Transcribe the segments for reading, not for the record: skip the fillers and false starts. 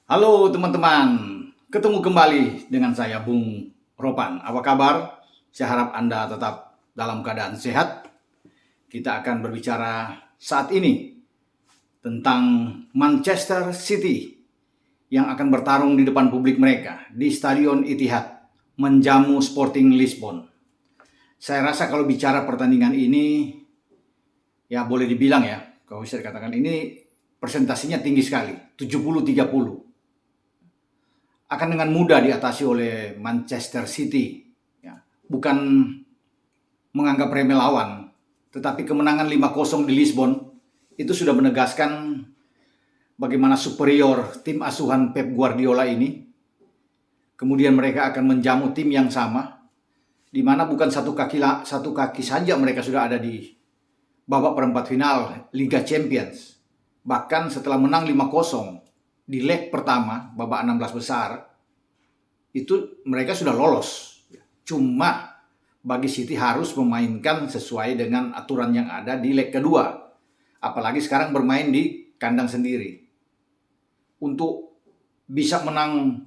Halo teman-teman, ketemu kembali dengan saya Bung Ropan. Apa kabar? Saya harap Anda tetap dalam keadaan sehat. Kita akan berbicara saat ini tentang Manchester City yang akan bertarung di depan publik mereka di Stadion Etihad menjamu Sporting Lisbon. Saya rasa kalau bicara pertandingan ini, ya boleh dibilang ya, kalau bisa dikatakan ini presentasinya tinggi sekali, 70-30. Akan dengan mudah diatasi oleh Manchester City. Ya, bukan menganggap remeh lawan, tetapi kemenangan 5-0 di Lisbon itu sudah menegaskan bagaimana superior tim asuhan Pep Guardiola ini. Kemudian mereka akan menjamu tim yang sama, di mana bukan satu kaki saja mereka sudah ada di babak perempat final Liga Champions. Bahkan setelah menang 5-0 di leg pertama, babak 16 besar, itu mereka sudah lolos. Cuma bagi City harus memainkan sesuai dengan aturan yang ada di leg kedua. Apalagi sekarang bermain di kandang sendiri. Untuk bisa menang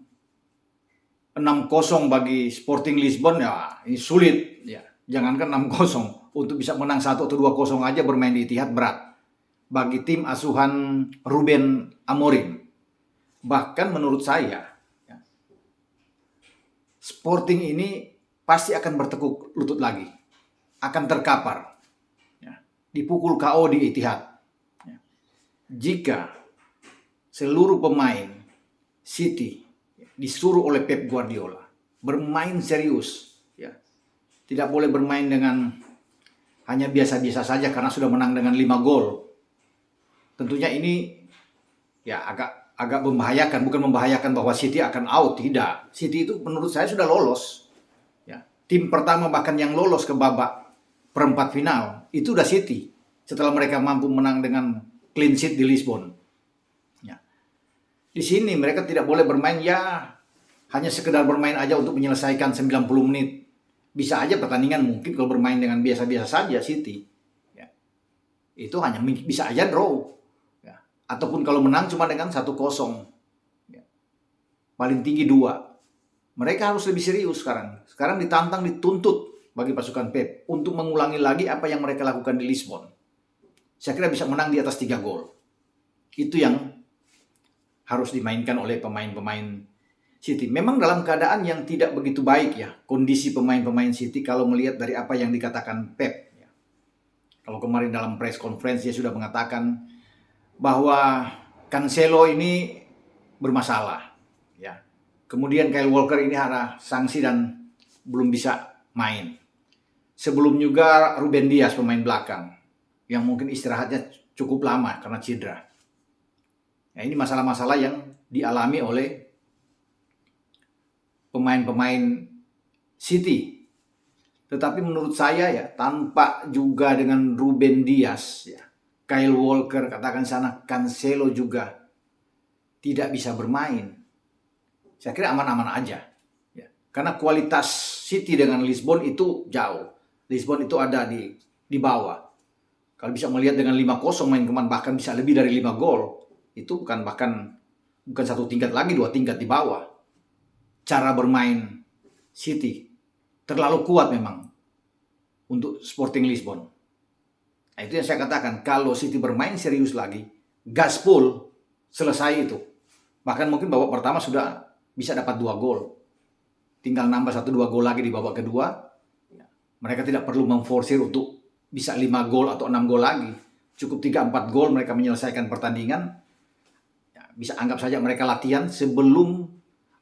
6-0 bagi Sporting Lisbon, ya ini sulit. Ya, jangankan 6-0, untuk bisa menang 1 atau 2-0 aja bermain di Etihad berat bagi tim asuhan Ruben Amorim. Bahkan menurut saya, Sporting ini pasti akan bertekuk lutut lagi, akan terkapar, dipukul KO di Etihad. Jika seluruh pemain City disuruh oleh Pep Guardiola bermain serius, tidak boleh bermain dengan hanya biasa-biasa saja karena sudah menang dengan 5 gol. Tentunya ini ya agak membahayakan, bukan membahayakan bahwa City akan out, tidak. City itu menurut saya sudah lolos. Ya, tim pertama bahkan yang lolos ke babak perempat final itu udah City setelah mereka mampu menang dengan clean sheet di Lisbon. Ya. Di sini mereka tidak boleh bermain hanya sekedar bermain aja untuk menyelesaikan 90 menit. Bisa aja pertandingan mungkin kalau bermain dengan biasa-biasa saja City. Ya. Itu hanya bisa aja draw. Ataupun kalau menang cuma dengan 1-0. Paling tinggi 2. Mereka harus lebih serius sekarang. Sekarang ditantang, dituntut bagi pasukan Pep untuk mengulangi lagi apa yang mereka lakukan di Lisbon. Saya kira bisa menang di atas 3 gol. Itu yang harus dimainkan oleh pemain-pemain City. Memang dalam keadaan yang tidak begitu baik ya, kondisi pemain-pemain City kalau melihat dari apa yang dikatakan Pep. Kalau kemarin dalam press conference dia sudah mengatakan bahwa Cancelo ini bermasalah, ya. Kemudian Kyle Walker ini ada sanksi dan belum bisa main. Sebelum juga Ruben Dias pemain belakang yang mungkin istirahatnya cukup lama karena cedera. Nah, ini masalah-masalah yang dialami oleh pemain-pemain City. Tetapi menurut saya ya tanpa juga dengan Ruben Dias ya, Kyle Walker, katakan sana Cancelo juga tidak bisa bermain. Saya kira aman-aman aja. Ya. Karena kualitas City dengan Lisbon itu jauh. Lisbon itu ada di bawah. Kalau bisa melihat dengan 5-0 main kemarin bahkan bisa lebih dari 5 gol. Itu bukan satu tingkat lagi, 2 tingkat di bawah. Cara bermain City terlalu kuat memang untuk Sporting Lisbon. Nah, itu yang saya katakan, kalau City bermain serius lagi, gaspol, selesai itu. Bahkan mungkin babak pertama sudah bisa dapat 2 gol. Tinggal nambah 1-2 gol lagi di babak kedua. Mereka tidak perlu memforsir untuk bisa 5 gol atau 6 gol lagi. Cukup 3-4 gol mereka menyelesaikan pertandingan. Bisa anggap saja mereka latihan sebelum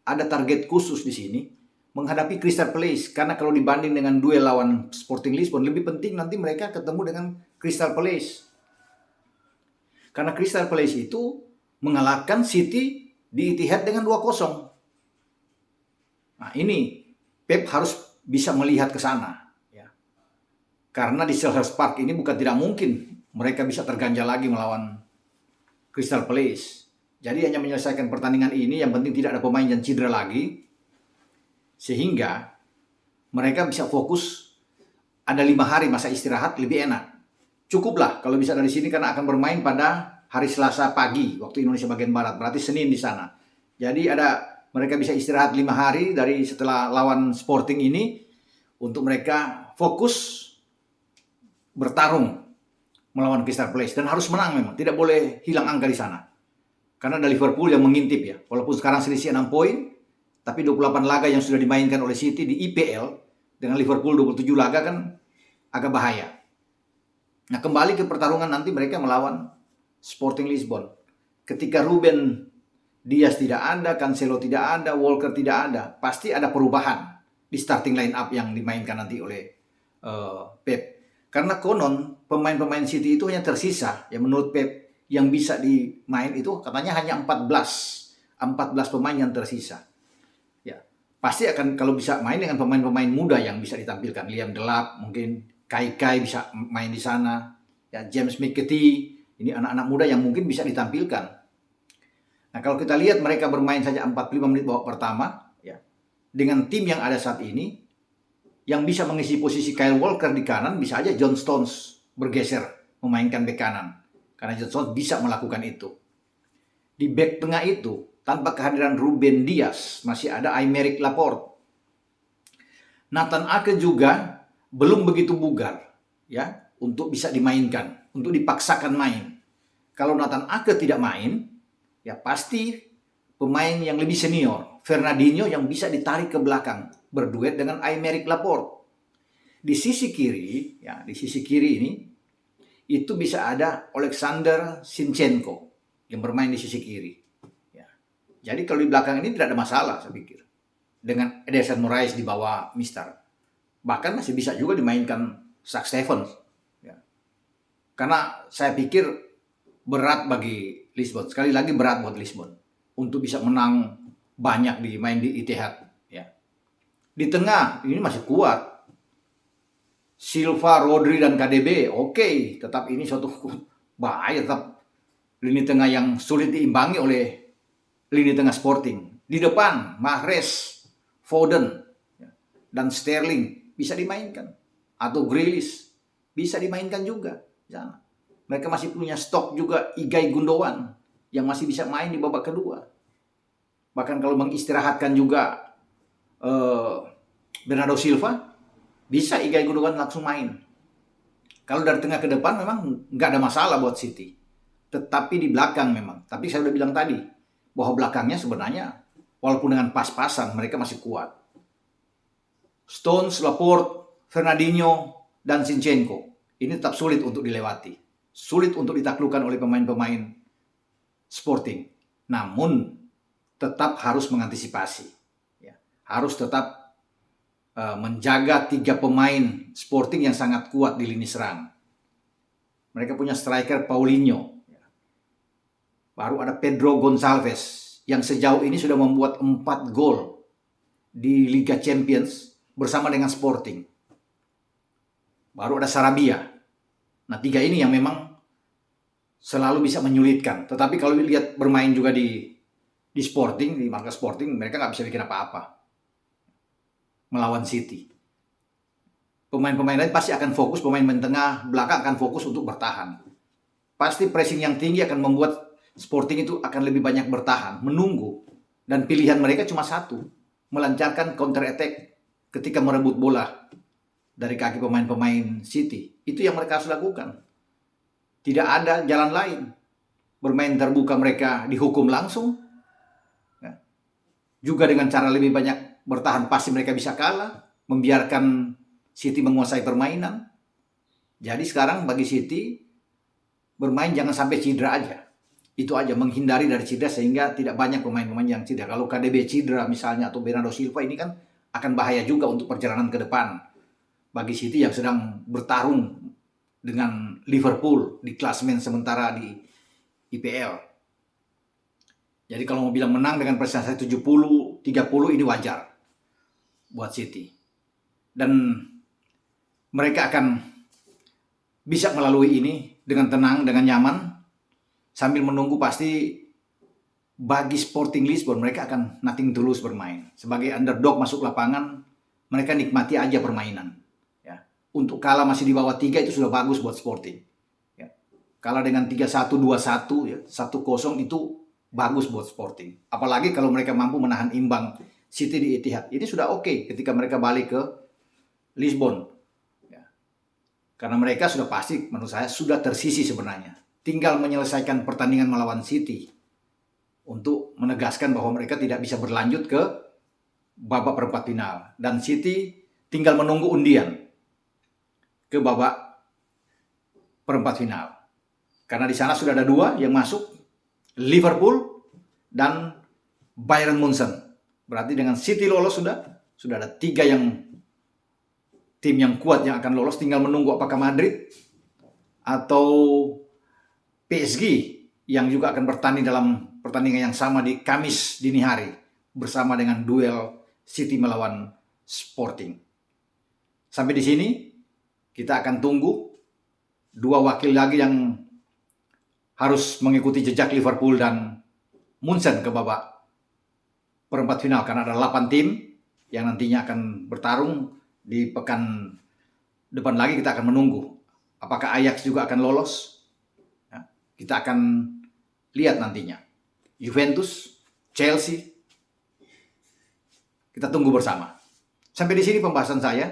ada target khusus di sini menghadapi Crystal Palace. Karena kalau dibanding dengan duel lawan Sporting Lisbon, lebih penting nanti mereka ketemu dengan Crystal Palace. Karena Crystal Palace itu mengalahkan City di Etihad dengan 2-0. Nah, ini Pep harus bisa melihat ke sana. Ya. Karena di Selhurst Park ini bukan tidak mungkin mereka bisa terganjal lagi melawan Crystal Palace. Jadi hanya menyelesaikan pertandingan ini, yang penting tidak ada pemain yang cedera lagi. Sehingga mereka bisa fokus, ada 5 hari masa istirahat, lebih enak. Cukuplah kalau bisa dari sini karena akan bermain pada hari Selasa pagi waktu Indonesia bagian Barat, berarti Senin di sana. Jadi mereka bisa istirahat 5 hari dari setelah lawan Sporting ini untuk mereka fokus bertarung melawan Crystal Palace dan harus menang memang, tidak boleh hilang angka di sana. Karena ada Liverpool yang mengintip ya. Walaupun sekarang selisih 6 poin, tapi 28 laga yang sudah dimainkan oleh City di IPL dengan Liverpool 27 laga kan agak bahaya. Nah, kembali ke pertarungan nanti mereka melawan Sporting Lisbon. Ketika Ruben Dias tidak ada, Cancelo tidak ada, Walker tidak ada, pasti ada perubahan di starting line up yang dimainkan nanti oleh Pep. Karena konon pemain-pemain City itu hanya tersisa, ya menurut Pep, yang bisa dimain itu katanya hanya 14 pemain yang tersisa. Ya, pasti akan kalau bisa main dengan pemain-pemain muda yang bisa ditampilkan. Liam Delap, mungkin Kai bisa main di sana. Ya, James McAtee, ini anak-anak muda yang mungkin bisa ditampilkan. Nah, kalau kita lihat mereka bermain saja 45 menit babak pertama, ya, dengan tim yang ada saat ini, yang bisa mengisi posisi Kyle Walker di kanan, bisa aja John Stones bergeser memainkan bek kanan. Karena John Stones bisa melakukan itu. Di bek tengah itu, tanpa kehadiran Ruben Dias, masih ada Aymeric Laporte. Nathan Ake juga belum begitu bugar, ya, untuk bisa dimainkan, untuk dipaksakan main. Kalau Nathan Ake tidak main, ya pasti pemain yang lebih senior, Fernandinho, yang bisa ditarik ke belakang, berduet dengan Aymeric Laporte. Di sisi kiri, ya, di sisi kiri ini, itu bisa ada Alexander Zinchenko yang bermain di sisi kiri. Ya. Jadi kalau di belakang ini tidak ada masalah, saya pikir. Dengan Ederson Moraes di bawah Mister. Bahkan masih bisa juga dimainkan Zak Stevens. Ya. Karena saya pikir berat bagi Lisbon. Sekali lagi berat buat Lisbon untuk bisa menang banyak main di Etihad. Ya. Di tengah ini masih kuat. Silva, Rodri, dan KDB, oke. Tetap ini suatu bahaya. Tetap lini tengah yang sulit diimbangi oleh lini tengah Sporting. Di depan, Mahrez, Foden, dan Sterling bisa dimainkan. Atau Grealish bisa dimainkan juga. Jangan. Mereka masih punya stok juga Ilkay Gundogan yang masih bisa main di babak kedua. Bahkan kalau mengistirahatkan juga Bernardo Silva, bisa Ilkay Gundogan langsung main. Kalau dari tengah ke depan memang nggak ada masalah buat City. Tetapi di belakang memang. Tapi saya udah bilang tadi, bahwa belakangnya sebenarnya walaupun dengan pas-pasan mereka masih kuat. Stones, Laporte, Fernandinho, dan Zinchenko. Ini tetap sulit untuk dilewati. Sulit untuk ditaklukkan oleh pemain-pemain Sporting. Namun tetap harus mengantisipasi. Ya. Harus tetap menjaga 3 pemain Sporting yang sangat kuat di lini serang. Mereka punya striker Paulinho. Ya. Baru ada Pedro Gonçalves yang sejauh ini sudah membuat 4 gol di Liga Champions bersama dengan Sporting. Baru ada Sarabia. Nah, 3 ini yang memang selalu bisa menyulitkan. Tetapi kalau lihat bermain juga di Sporting, di markas Sporting, mereka nggak bisa bikin apa-apa melawan City. Pemain-pemain lain pasti akan fokus, pemain tengah belakang akan fokus untuk bertahan. Pasti pressing yang tinggi akan membuat Sporting itu akan lebih banyak bertahan, menunggu. Dan pilihan mereka cuma satu, melancarkan counter attack ketika merebut bola dari kaki pemain-pemain City. Itu yang mereka harus lakukan. Tidak ada jalan lain. Bermain terbuka mereka dihukum langsung. Ya. Juga dengan cara lebih banyak bertahan pasti mereka bisa kalah. Membiarkan City menguasai permainan. Jadi sekarang bagi City, bermain jangan sampai cedera aja. Itu aja, menghindari dari cedera sehingga tidak banyak pemain-pemain yang cedera. Kalau KDB cedera misalnya atau Bernardo Silva, ini kan akan bahaya juga untuk perjalanan ke depan. Bagi City yang sedang bertarung dengan Liverpool di klasemen sementara di IPL. Jadi kalau mau bilang menang dengan persentase 70-30 ini wajar buat City. Dan mereka akan bisa melalui ini dengan tenang, dengan nyaman, sambil menunggu pasti bagi Sporting Lisbon mereka akan nothing to lose bermain. Sebagai underdog masuk lapangan, mereka nikmati aja permainan. Untuk kalah masih di bawah 3 itu sudah bagus buat Sporting. Ya. Kalah dengan 3-1, 2-1, ya, 1-0 itu bagus buat Sporting. Apalagi kalau mereka mampu menahan imbang City di Etihad. Ini sudah oke ketika mereka balik ke Lisbon. Ya. Karena mereka sudah pasti, menurut saya, sudah tersisi sebenarnya. Tinggal menyelesaikan pertandingan melawan City untuk menegaskan bahwa mereka tidak bisa berlanjut ke babak perempat final. Dan City tinggal menunggu undian ke babak perempat final. Karena di sana sudah ada 2 yang masuk, Liverpool dan Bayern Munchen. Berarti dengan City lolos sudah ada 3 tim yang kuat yang akan lolos. Tinggal menunggu apakah Madrid atau PSG yang juga akan bertanding dalam pertandingan yang sama di Kamis dini hari bersama dengan duel City melawan Sporting. Sampai di sini kita akan tunggu 2 wakil lagi yang harus mengikuti jejak Liverpool dan Munchen ke babak perempat final, karena ada 8 tim yang nantinya akan bertarung di pekan depan lagi. Kita akan menunggu apakah Ajax juga akan lolos. Ya, kita akan lihat nantinya. Juventus, Chelsea, kita tunggu bersama. Sampai di sini pembahasan saya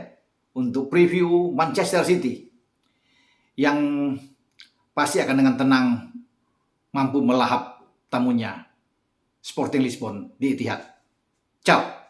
untuk preview Manchester City yang pasti akan dengan tenang mampu melahap tamunya Sporting Lisbon di Etihad. Ciao.